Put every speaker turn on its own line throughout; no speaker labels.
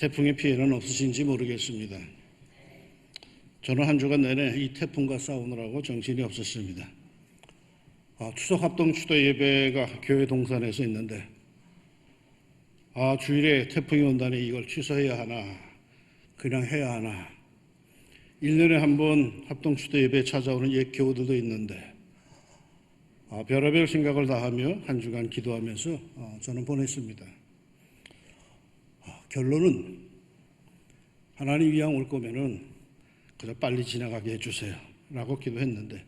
태풍의 피해는 없으신지 모르겠습니다. 저는 한 주간 내내 이 태풍과 싸우느라고 정신이 없었습니다. 추석 합동 추도 예배가 교회 동산에서 있는데 주일에 태풍이 온다니 이걸 취소해야 하나 그냥 해야 하나. 1년에 한 번 합동 추도 예배에 찾아오는 옛 교우들도 있는데 별의별 생각을 다하며 한 주간 기도하면서 저는 보냈습니다. 결론은 하나님 이왕 올 거면은 그저 빨리 지나가게 해주세요 라고 기도했는데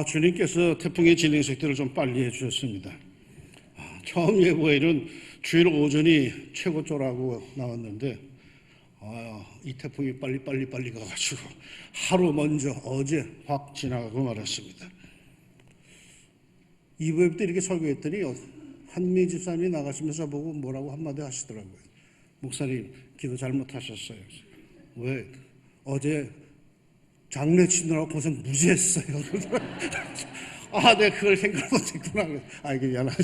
주님께서 태풍의 진행속도를 좀 빨리 해주셨습니다. 처음 예보에는 주일 오전이 최고조라고 나왔는데 이 태풍이 빨리 가가지고 하루 먼저 어제 확 지나가고 말았습니다. 이브에 때 이렇게 설교했더니 한미 집사님이 나가시면서 보고 뭐라고 한마디 하시더라고요. 목사님 기도 잘못하셨어요. 왜? 어제 장례 치느라고 고생 무지했어요. 내가 그걸 생각 못했구나. 이게 미안하다.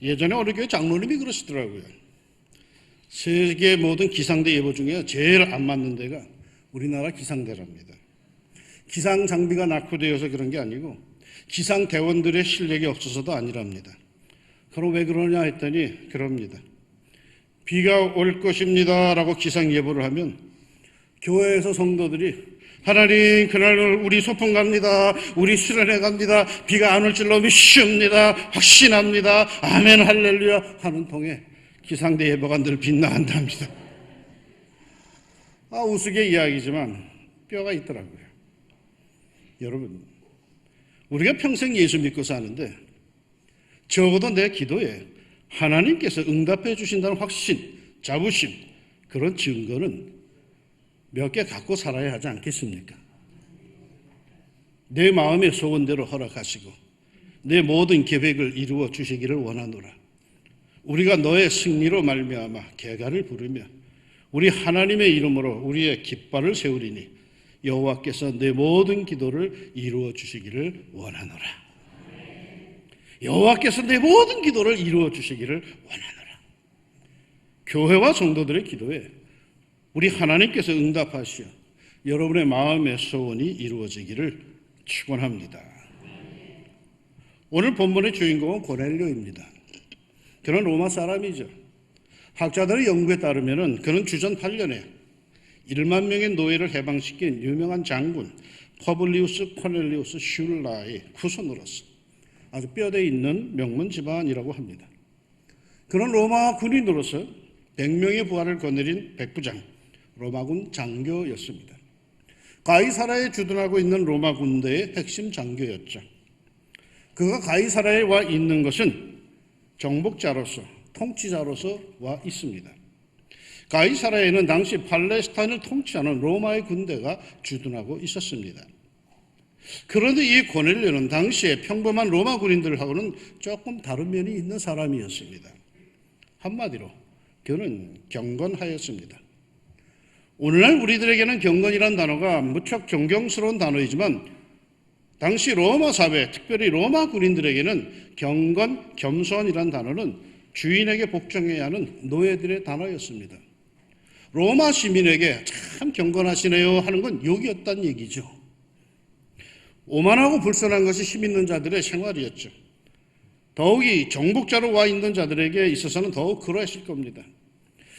예전에 어느 교회 장로님이 그러시더라고요. 세계 모든 기상대 예보 중에 제일 안 맞는 데가 우리나라 기상대랍니다. 기상 장비가 낙후되어서 그런 게 아니고 기상 대원들의 실력이 없어서도 아니랍니다. 그럼 왜 그러냐 했더니 그럽니다. 비가 올 것입니다 라고 기상 예보를 하면 교회에서 성도들이 하나님 그날 우리 소풍 갑니다. 우리 수련회 갑니다. 비가 안 올 줄로 믿습니다. 확신합니다. 아멘 할렐루야 하는 통에 기상대 예보가 늘 빗나간답니다. 우스개 이야기지만 뼈가 있더라고요. 여러분 우리가 평생 예수 믿고 사는데 적어도 내 기도에 하나님께서 응답해 주신다는 확신, 자부심 그런 증거는 몇 개 갖고 살아야 하지 않겠습니까? 내 마음의 소원대로 허락하시고 내 모든 계획을 이루어 주시기를 원하노라. 우리가 너의 승리로 말미암아 개가를 부르며 우리 하나님의 이름으로 우리의 깃발을 세우리니 여호와께서 내 모든 기도를 이루어 주시기를 원하노라. 여호와께서 내 모든 기도를 이루어 주시기를 원하노라. 교회와 성도들의 기도에 우리 하나님께서 응답하시어 여러분의 마음의 소원이 이루어지기를 축원합니다. 오늘 본문의 주인공은 고넬료입니다. 그는 로마 사람이죠. 학자들의 연구에 따르면 그는 주전 8년에 1만 명의 노예를 해방시킨 유명한 장군 퍼블리우스 코넬리우스 슐라의 후손으로서 아주 뼈대 있는 명문 집안이라고 합니다. 그는 로마 군인으로서 100명의 부하를 거느린 백부장, 로마군 장교였습니다. 가이사라에 주둔하고 있는 로마 군대의 핵심 장교였죠. 그가 가이사라에 와 있는 것은 정복자로서, 통치자로서 와 있습니다. 가이사라에는 당시 팔레스타인을 통치하는 로마의 군대가 주둔하고 있었습니다. 그런데 이 고넬료는 당시에 평범한 로마 군인들하고는 조금 다른 면이 있는 사람이었습니다. 한마디로 그는 경건하였습니다. 오늘날 우리들에게는 경건이란 단어가 무척 존경스러운 단어이지만 당시 로마 사회, 특별히 로마 군인들에게는 경건, 겸손이란 단어는 주인에게 복종해야 하는 노예들의 단어였습니다. 로마 시민에게 참 경건하시네요 하는 건 욕이었다는 얘기죠. 오만하고 불순한 것이 힘 있는 자들의 생활이었죠. 더욱이 정복자로 와 있는 자들에게 있어서는 더욱 그러했을 겁니다.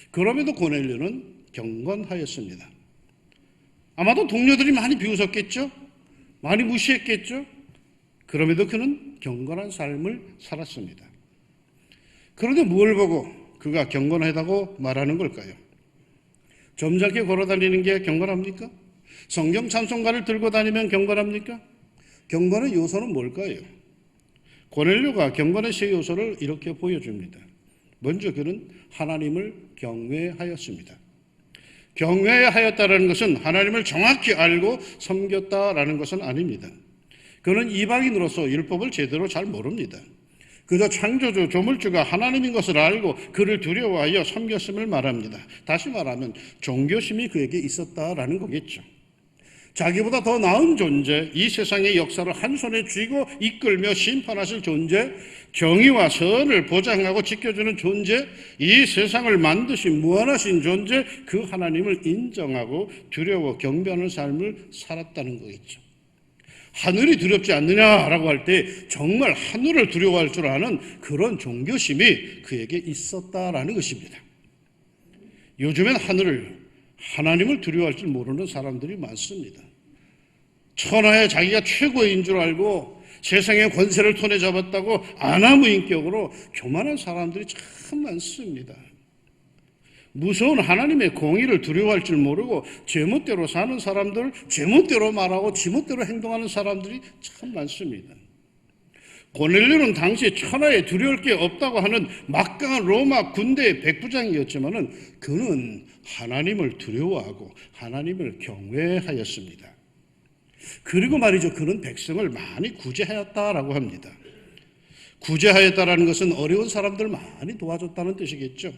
그럼에도 고넬료는 경건하였습니다. 아마도 동료들이 많이 비웃었겠죠? 많이 무시했겠죠? 그럼에도 그는 경건한 삶을 살았습니다. 그런데 뭘 보고 그가 경건하다고 말하는 걸까요? 점잖게 걸어다니는 게 경건합니까? 성경 찬송가를 들고 다니면 경건합니까? 경건의 요소는 뭘까요? 고넬료가 경건의 세 요소를 이렇게 보여줍니다. 먼저 그는 하나님을 경외하였습니다. 경외하였다는 것은 하나님을 정확히 알고 섬겼다라는 것은 아닙니다. 그는 이방인으로서 율법을 제대로 잘 모릅니다. 그저 창조주, 조물주가 하나님인 것을 알고 그를 두려워하여 섬겼음을 말합니다. 다시 말하면 종교심이 그에게 있었다라는 거겠죠. 자기보다 더 나은 존재, 이 세상의 역사를 한 손에 쥐고 이끌며 심판하실 존재, 정의와 선을 보장하고 지켜주는 존재, 이 세상을 만드신 무한하신 존재, 그 하나님을 인정하고 두려워 경배하는 삶을 살았다는 거겠죠. 하늘이 두렵지 않느냐라고 할 때 정말 하늘을 두려워할 줄 아는 그런 종교심이 그에게 있었다라는 것입니다. 요즘엔 하나님을 두려워할 줄 모르는 사람들이 많습니다. 천하에 자기가 최고인 줄 알고 세상의 권세를 손에 잡았다고 아나무인격으로 교만한 사람들이 참 많습니다. 무서운 하나님의 공의를 두려워할 줄 모르고 제멋대로 사는 사람들, 제멋대로 말하고 지멋대로 행동하는 사람들이 참 많습니다. 고넬료는 당시 천하에 두려울 게 없다고 하는 막강한 로마 군대의 백부장이었지만은 그는 하나님을 두려워하고 하나님을 경외하였습니다. 그리고 말이죠, 그는 백성을 많이 구제하였다라고 합니다. 구제하였다라는 것은 어려운 사람들 많이 도와줬다는 뜻이겠죠.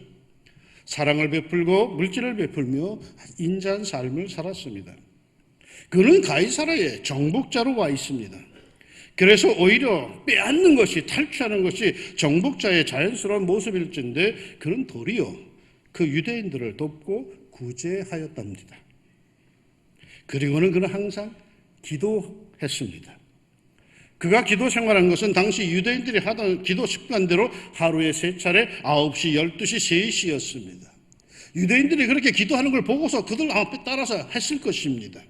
사랑을 베풀고 물질을 베풀며 인자한 삶을 살았습니다. 그는 가이사라의 정복자로 와 있습니다. 그래서 오히려 빼앗는 것이, 탈취하는 것이 정복자의 자연스러운 모습일진데 그는 도리어 그 유대인들을 돕고 구제하였답니다. 그리고는 그는 항상 기도했습니다. 그가 기도 생활한 것은 당시 유대인들이 하던 기도 습관대로 하루에 3차례 9시, 12시, 3시였습니다. 유대인들이 그렇게 기도하는 걸 보고서 그들 앞에 따라서 했을 것입니다.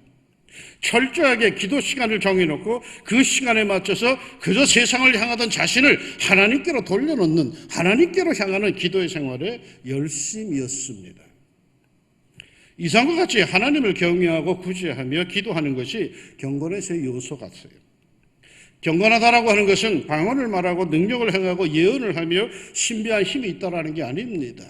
철저하게 기도 시간을 정해놓고 그 시간에 맞춰서 그저 세상을 향하던 자신을 하나님께로 돌려놓는, 하나님께로 향하는 기도의 생활에 열심이었습니다. 이상과 같이 하나님을 경외하고 구제하며 기도하는 것이 경건의 세 요소 같아요. 경건하다라고 하는 것은 방언을 말하고 능력을 행하고 예언을 하며 신비한 힘이 있다라는 게 아닙니다.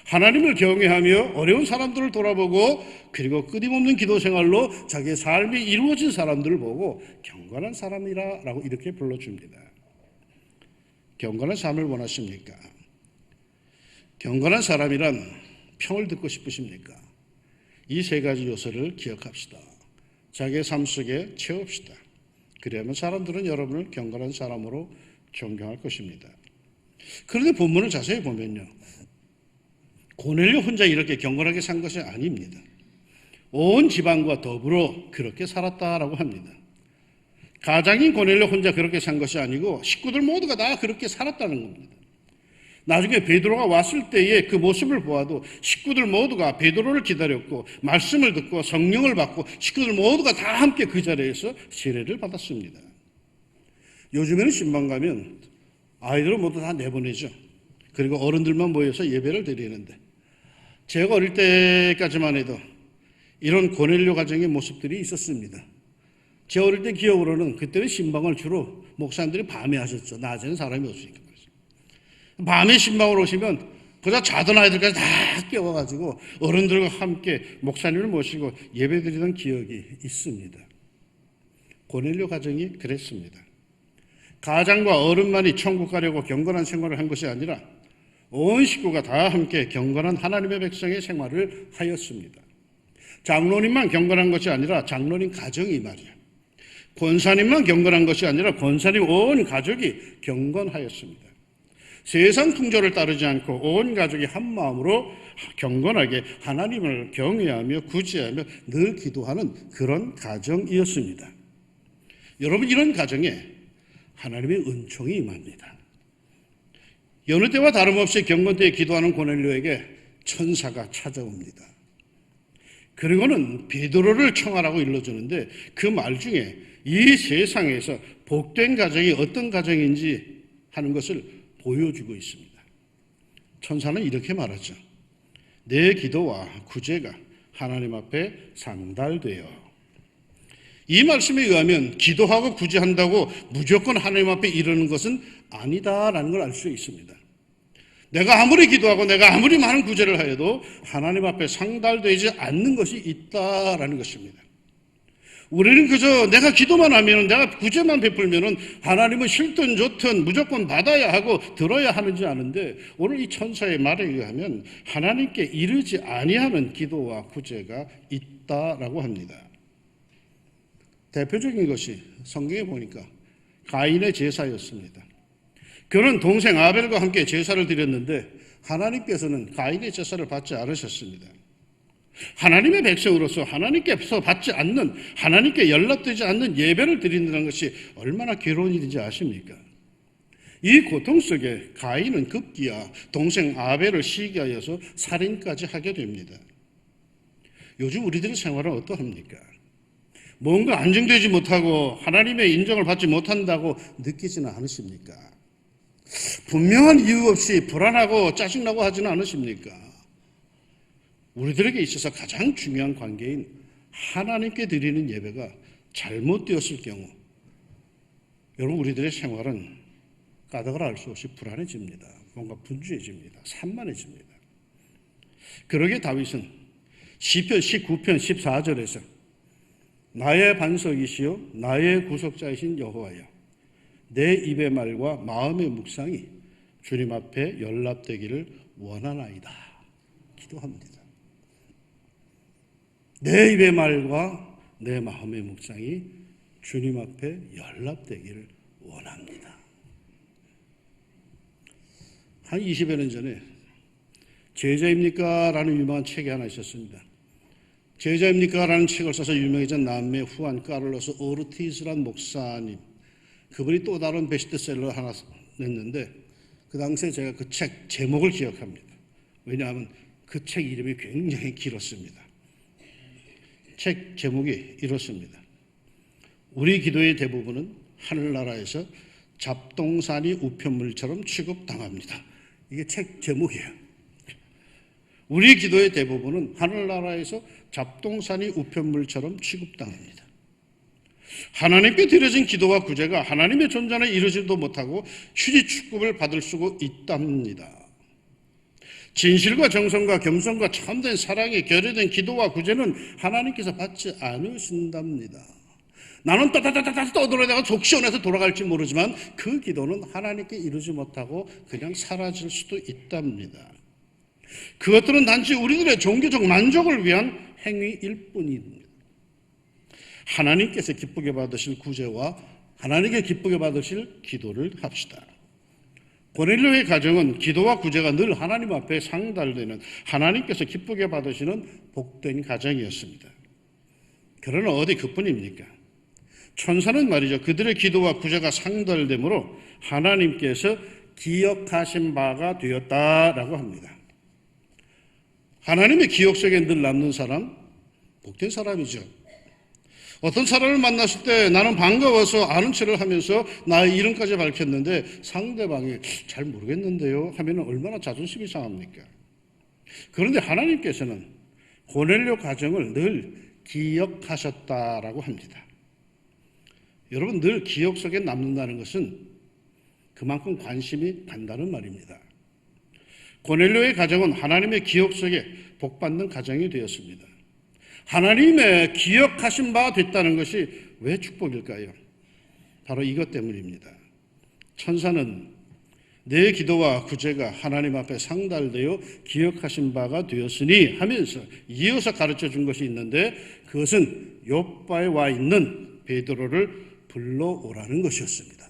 하나님을 경외하며 어려운 사람들을 돌아보고 그리고 끊임없는 기도 생활로 자기의 삶이 이루어진 사람들을 보고 경건한 사람이라고 이렇게 불러줍니다. 경건한 삶을 원하십니까? 경건한 사람이란 평을 듣고 싶으십니까? 이 3가지 요소를 기억합시다. 자기의 삶 속에 채웁시다. 그래야만 사람들은 여러분을 경건한 사람으로 존경할 것입니다. 그런데 본문을 자세히 보면요, 고넬료 혼자 이렇게 경건하게 산 것이 아닙니다. 온 집안과 더불어 그렇게 살았다라고 합니다. 가장인 고넬료 혼자 그렇게 산 것이 아니고 식구들 모두가 다 그렇게 살았다는 겁니다. 나중에 베드로가 왔을 때의 그 모습을 보아도 식구들 모두가 베드로를 기다렸고 말씀을 듣고 성령을 받고 식구들 모두가 다 함께 그 자리에서 세례를 받았습니다. 요즘에는 신방 가면 아이들은 모두 다 내보내죠. 그리고 어른들만 모여서 예배를 드리는데 제가 어릴 때까지만 해도 이런 고넬료 가정의 모습들이 있었습니다. 제 어릴 때 기억으로는 그때는 신방을 주로 목사님들이 밤에 하셨죠. 낮에는 사람이 없으니까. 밤에 신방을 오시면 그저 자던 아이들까지 다 깨워가지고 어른들과 함께 목사님을 모시고 예배드리던 기억이 있습니다. 고넬료 가정이 그랬습니다. 가장과 어른만이 천국 가려고 경건한 생활을 한 것이 아니라 온 식구가 다 함께 경건한 하나님의 백성의 생활을 하였습니다. 장로님만 경건한 것이 아니라 장로님 가정이 말이야. 권사님만 경건한 것이 아니라 권사님 온 가족이 경건하였습니다. 세상 풍조를 따르지 않고 온 가족이 한 마음으로 경건하게 하나님을 경외하며 구제하며 늘 기도하는 그런 가정이었습니다. 여러분, 이런 가정에 하나님의 은총이 임합니다. 여느 때와 다름없이 경건대에 기도하는 고넬료에게 천사가 찾아옵니다. 그리고는 베드로를 청하라고 일러주는데 그 말 중에 이 세상에서 복된 가정이 어떤 가정인지 하는 것을 보여주고 있습니다. 천사는 이렇게 말하죠. 내 기도와 구제가 하나님 앞에 상달되어. 이 말씀에 의하면 기도하고 구제한다고 무조건 하나님 앞에 이르는 것은 아니다라는 걸 알 수 있습니다. 내가 아무리 기도하고 내가 아무리 많은 구제를 하여도 하나님 앞에 상달되지 않는 것이 있다라는 것입니다. 우리는 그저 내가 기도만 하면, 내가 구제만 베풀면 하나님은 싫든 좋든 무조건 받아야 하고 들어야 하는지 아는데, 오늘 이 천사의 말에 의하면 하나님께 이르지 아니하는 기도와 구제가 있다라고 합니다. 대표적인 것이 성경에 보니까 가인의 제사였습니다. 그는 동생 아벨과 함께 제사를 드렸는데 하나님께서는 가인의 제사를 받지 않으셨습니다. 하나님의 백성으로서 하나님께서 받지 않는, 하나님께 연락되지 않는 예배를 드린다는 것이 얼마나 괴로운 일인지 아십니까? 이 고통 속에 가인은 급기야 동생 아벨을 시기하여서 살인까지 하게 됩니다. 요즘 우리들의 생활은 어떠합니까? 뭔가 안정되지 못하고 하나님의 인정을 받지 못한다고 느끼지는 않으십니까? 분명한 이유 없이 불안하고 짜증나고 하지는 않으십니까? 우리들에게 있어서 가장 중요한 관계인 하나님께 드리는 예배가 잘못되었을 경우 여러분 우리들의 생활은 까닭을 알 수 없이 불안해집니다. 뭔가 분주해집니다. 산만해집니다. 그러게 다윗은 시편 19편 14절에서 나의 반석이시요 나의 구속자이신 여호와여 내 입의 말과 마음의 묵상이 주님 앞에 연락되기를 원하나이다 기도합니다. 내 입의 말과 내 마음의 묵상이 주님 앞에 연락되기를 원합니다. 한 20여 년 전에 제자입니까? 라는 유명한 책이 하나 있었습니다. 제자입니까? 라는 책을 써서 유명해진 남미 후안 카를로스 오르티즈란 목사님, 그분이 또 다른 베스트셀러 하나 냈는데 그 당시에 제가 그 책 제목을 기억합니다. 왜냐하면 그 책 이름이 굉장히 길었습니다. 책 제목이 이렇습니다. 우리 기도의 대부분은 하늘나라에서 잡동사니 우편물처럼 취급당합니다. 이게 책 제목이에요. 우리 기도의 대부분은 하늘나라에서 잡동사니 우편물처럼 취급당합니다. 하나님께 드려진 기도와 구제가 하나님의 존재는 이루지도 못하고 휴지 취급을 받을 수 있답니다. 진실과 정성과 겸손과 참된 사랑에 결여된 기도와 구제는 하나님께서 받지 않으신답니다. 나는 따다다다다 떠들어다가 속 시원해서 돌아갈지 모르지만 그 기도는 하나님께 이루지 못하고 그냥 사라질 수도 있답니다. 그것들은 단지 우리들의 종교적 만족을 위한 행위일 뿐입니다. 하나님께서 기쁘게 받으실 구제와 하나님께 기쁘게 받으실 기도를 합시다. 고넬료의 가정은 기도와 구제가 늘 하나님 앞에 상달되는 하나님께서 기쁘게 받으시는 복된 가정이었습니다. 그러나 어디 그뿐입니까? 천사는 말이죠. 그들의 기도와 구제가 상달되므로 하나님께서 기억하신 바가 되었다라고 합니다. 하나님의 기억 속에 늘 남는 사람, 복된 사람이죠. 어떤 사람을 만났을 때 나는 반가워서 아는 척을 하면서 나의 이름까지 밝혔는데 상대방이 잘 모르겠는데요 하면 얼마나 자존심이 상합니까? 그런데 하나님께서는 고넬료 가정을 늘 기억하셨다라고 합니다. 여러분, 늘 기억 속에 남는다는 것은 그만큼 관심이 간다는 말입니다. 고넬료의 가정은 하나님의 기억 속에 복받는 가정이 되었습니다. 하나님의 기억하신 바가 됐다는 것이 왜 축복일까요? 바로 이것 때문입니다. 천사는 내 기도와 구제가 하나님 앞에 상달되어 기억하신 바가 되었으니 하면서 이어서 가르쳐 준 것이 있는데 그것은 욥바에 와 있는 베드로를 불러오라는 것이었습니다.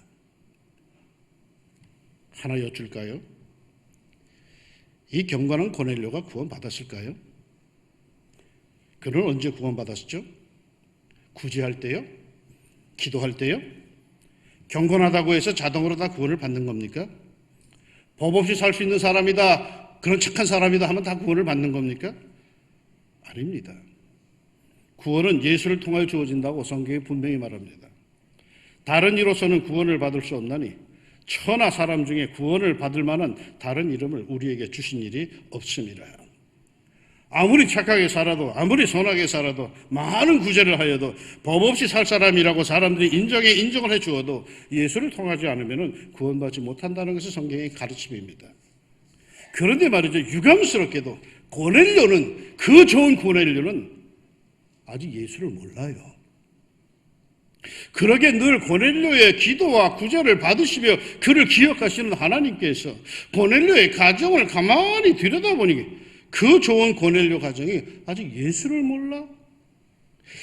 하나 여쭐까요? 이 경건한 고넬료가 구원받았을까요? 그는 언제 구원받았죠? 구제할 때요? 기도할 때요? 경건하다고 해서 자동으로 다 구원을 받는 겁니까? 법 없이 살 수 있는 사람이다, 그런 착한 사람이다 하면 다 구원을 받는 겁니까? 아닙니다. 구원은 예수를 통하여 주어진다고 성경이 분명히 말합니다. 다른 이로서는 구원을 받을 수 없나니 천하 사람 중에 구원을 받을 만한 다른 이름을 우리에게 주신 일이 없습니다. 아무리 착하게 살아도 아무리 선하게 살아도 많은 구제를 하여도 법 없이 살 사람이라고 사람들이 인정을 해 주어도 예수를 통하지 않으면 구원받지 못한다는 것이 성경의 가르침입니다. 그런데 말이죠, 유감스럽게도 고넬료는, 그 좋은 고넬료는 아직 예수를 몰라요. 그러게 늘 고넬료의 기도와 구제를 받으시며 그를 기억하시는 하나님께서 고넬료의 가정을 가만히 들여다보니 그 좋은 고넬료 가정이 아직 예수를 몰라?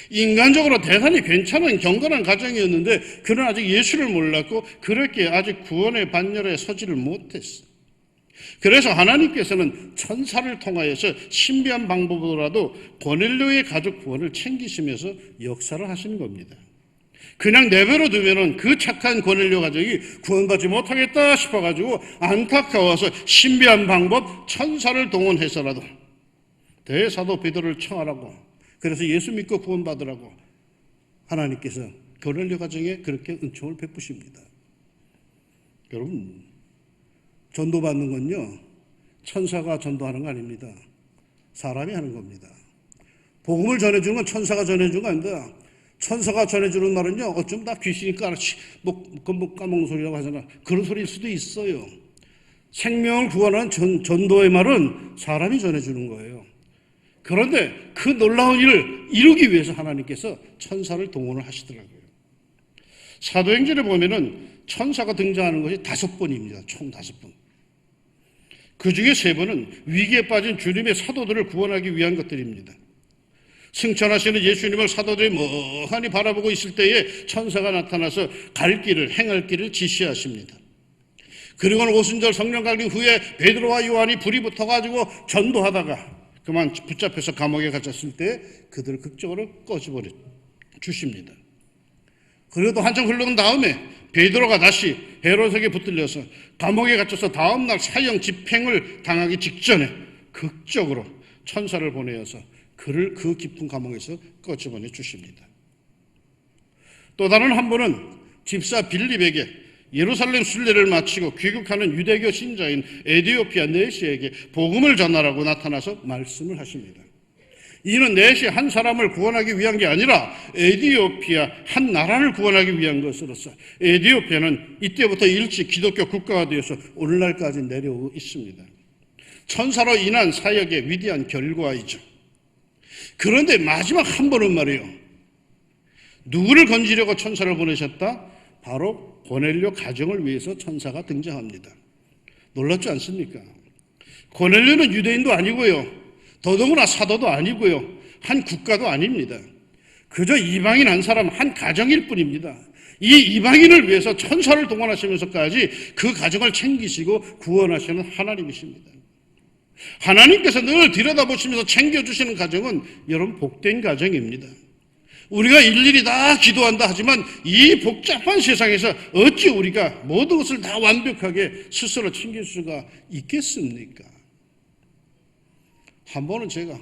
인간적으로 대단히 괜찮은 경건한 가정이었는데 그는 아직 예수를 몰랐고 그렇게 아직 구원의 반열에 서지를 못했어. 그래서 하나님께서는 천사를 통하여서 신비한 방법으로라도 고넬료의 가족 구원을 챙기시면서 역사를 하시는 겁니다. 그냥 내버려 두면은 그 착한 고넬료 가족이 구원받지 못하겠다 싶어가지고 안타까워서 신비한 방법 천사를 동원해서라도 대사도 베드로를 청하라고, 그래서 예수 믿고 구원받으라고 하나님께서 고넬료 가정에 그렇게 은총을 베푸십니다. 여러분, 전도받는 건요, 천사가 전도하는 거 아닙니다. 사람이 하는 겁니다. 복음을 전해주는 건 천사가 전해주는 거 아닙니다. 천사가 전해주는 말은요, 어쩜 다 귀신이 까먹는 소리라고 하잖아. 그런 소리일 수도 있어요. 생명을 구원하는 전도의 말은 사람이 전해주는 거예요. 그런데 그 놀라운 일을 이루기 위해서 하나님께서 천사를 동원을 하시더라고요. 사도행전에 보면은 천사가 등장하는 것이 5번입니다. 총 5번. 그 중에 3번은 위기에 빠진 주님의 사도들을 구원하기 위한 것들입니다. 승천하시는 예수님을 사도들이 멍하니 바라보고 있을 때에 천사가 나타나서 갈 길을, 행할 길을 지시하십니다. 그리고는 오순절 성령 강림 후에 베드로와 요한이 불이 붙어가지고 전도하다가 그만 붙잡혀서 감옥에 갇혔을 때 그들을 극적으로 꺼집어내 주십니다. 그리고 또 한참 흘러간 다음에 베드로가 다시 헤롯에게 붙들려서 감옥에 갇혀서 다음날 사형 집행을 당하기 직전에 극적으로 천사를 보내어서 그를 그 깊은 감옥에서 꺼집어내 주십니다. 또 다른 한 분은 집사 빌립에게 예루살렘 순례를 마치고 귀국하는 유대교 신자인 에디오피아 네시에게 복음을 전하라고 나타나서 말씀을 하십니다. 이는 네시 한 사람을 구원하기 위한 게 아니라 에디오피아 한 나라를 구원하기 위한 것으로서 에디오피아는 이때부터 일찍 기독교 국가가 되어서 오늘날까지 내려오고 있습니다. 천사로 인한 사역의 위대한 결과이죠. 그런데 마지막 한 번은 말이에요, 누구를 건지려고 천사를 보내셨다? 바로 고넬료 가정을 위해서 천사가 등장합니다. 놀랍지 않습니까? 고넬료는 유대인도 아니고요, 더더구나 사도도 아니고요, 한 국가도 아닙니다. 그저 이방인 한 사람, 한 가정일 뿐입니다. 이 이방인을 위해서 천사를 동원하시면서까지 그 가정을 챙기시고 구원하시는 하나님이십니다. 하나님께서 늘 들여다보시면서 챙겨주시는 가정은 여러분 복된 가정입니다. 우리가 일일이 다 기도한다 하지만 이 복잡한 세상에서 어찌 우리가 모든 것을 다 완벽하게 스스로 챙길 수가 있겠습니까? 한 번은 제가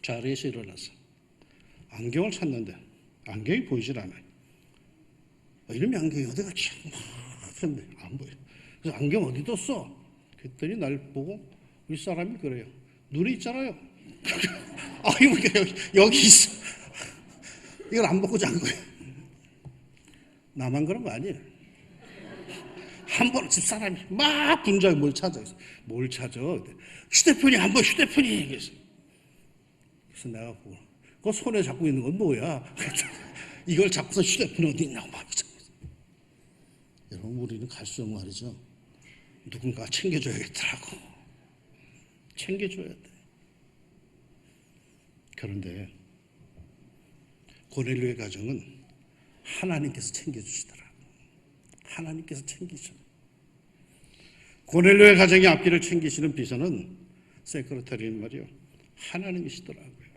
자리에서 일어나서 안경을 찾는데 안경이 보이질 않아요. 이놈의 안경이 어디 갔지? 근데 안 보여. 그래서 안경 어디 뒀어? 그랬더니 날 보고 윗사람이 그래요. 눈이 있잖아요. 이거 여기 있어. 이걸 안 벗고 잔 거예요. 나만 그런 거 아니에요. 한 번 집사람이 막 분주하게 뭘 찾아. 뭘 찾아? 휴대폰이 안 보여, 휴대폰이. 그래서 내가 보고, 그 손에 잡고 있는 건 뭐야? 이걸 잡고서 휴대폰이 어디 있냐고 막. 여러분, 우리는 갈수록 말이죠, 누군가 챙겨줘야겠더라고. 챙겨줘야 돼. 그런데 고넬료의 가정은 하나님께서 챙겨주시더라고. 하나님께서 챙기셔. 고넬료의 가정의 앞길을 챙기시는 비서는 세크레터리인 말이요, 하나님이시더라고요.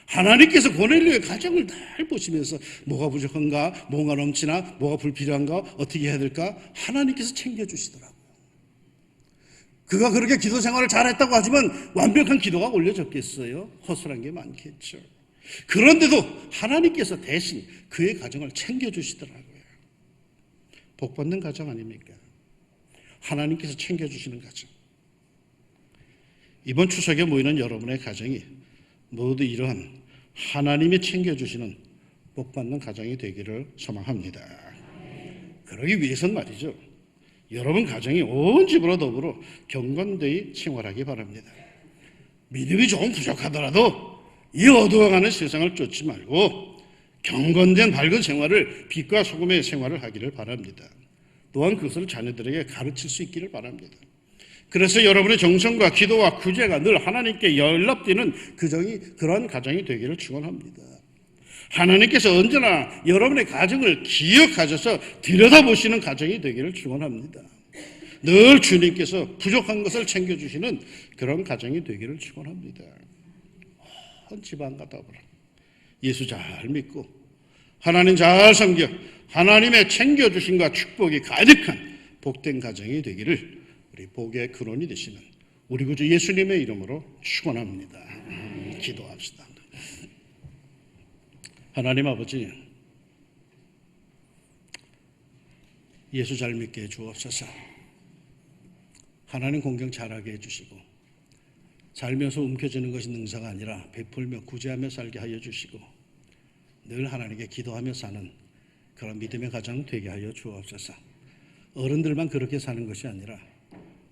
하나님께서 고넬료의 가정을 잘 보시면서 뭐가 부족한가, 뭐가 넘치나, 뭐가 불필요한가, 어떻게 해야 될까, 하나님께서 챙겨주시더라고요. 그가 그렇게 기도 생활을 잘했다고 하지만 완벽한 기도가 올려졌겠어요? 허술한 게 많겠죠. 그런데도 하나님께서 대신 그의 가정을 챙겨주시더라고요. 복받는 가정 아닙니까? 하나님께서 챙겨주시는 가정. 이번 추석에 모이는 여러분의 가정이 모두 이러한 하나님이 챙겨주시는 복받는 가정이 되기를 소망합니다. 그러기 위해서는 말이죠, 여러분 가정이 온 집으로 더불어 경건되이 생활하기 바랍니다. 믿음이 조금 부족하더라도 이 어두워가는 세상을 쫓지 말고 경건된 밝은 생활을, 빛과 소금의 생활을 하기를 바랍니다. 또한 그것을 자녀들에게 가르칠 수 있기를 바랍니다. 그래서 여러분의 정성과 기도와 구제가 늘 하나님께 연락되는 그런 가정이 되기를 축원합니다. 하나님께서 언제나 여러분의 가정을 기억하셔서 들여다보시는 가정이 되기를 축원합니다. 늘 주님께서 부족한 것을 챙겨주시는 그런 가정이 되기를 축원합니다. 온 집안 가다 보라. 예수 잘 믿고 하나님 잘 섬겨 하나님의 챙겨주심과 축복이 가득한 복된 가정이 되기를 우리 복의 근원이 되시는 우리 구주 예수님의 이름으로 축원합니다. 기도합시다. 하나님 아버지, 예수 잘 믿게 해주옵소서. 하나님 공경 잘하게 해주시고 살면서 움켜쥐는 것이 능사가 아니라 베풀며 구제하며 살게 하여 주시고 늘 하나님께 기도하며 사는 그런 믿음의 가정 되게 하여 주옵소서. 어른들만 그렇게 사는 것이 아니라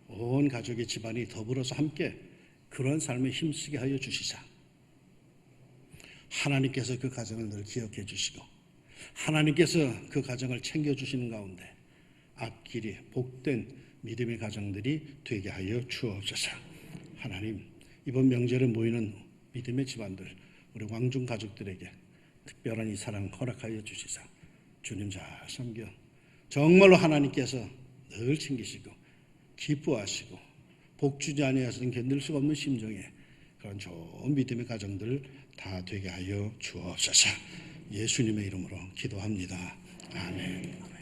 온 가족의 집안이 더불어서 함께 그런 삶에 힘쓰게 하여 주시사 하나님께서 그 가정을 늘 기억해 주시고 하나님께서 그 가정을 챙겨주시는 가운데 앞길이 복된 믿음의 가정들이 되게 하여 주옵소서. 하나님, 이번 명절에 모이는 믿음의 집안들 우리 왕중 가족들에게 특별한 이 사랑 허락하여 주시사 주님 잘 섬겨 정말로 하나님께서 늘 챙기시고 기뻐하시고 복주지 아니하시는 견딜 수가 없는 심정에 그런 좋은 믿음의 가정들 다 되게 하여 주옵소서. 예수님의 이름으로 기도합니다. 아멘.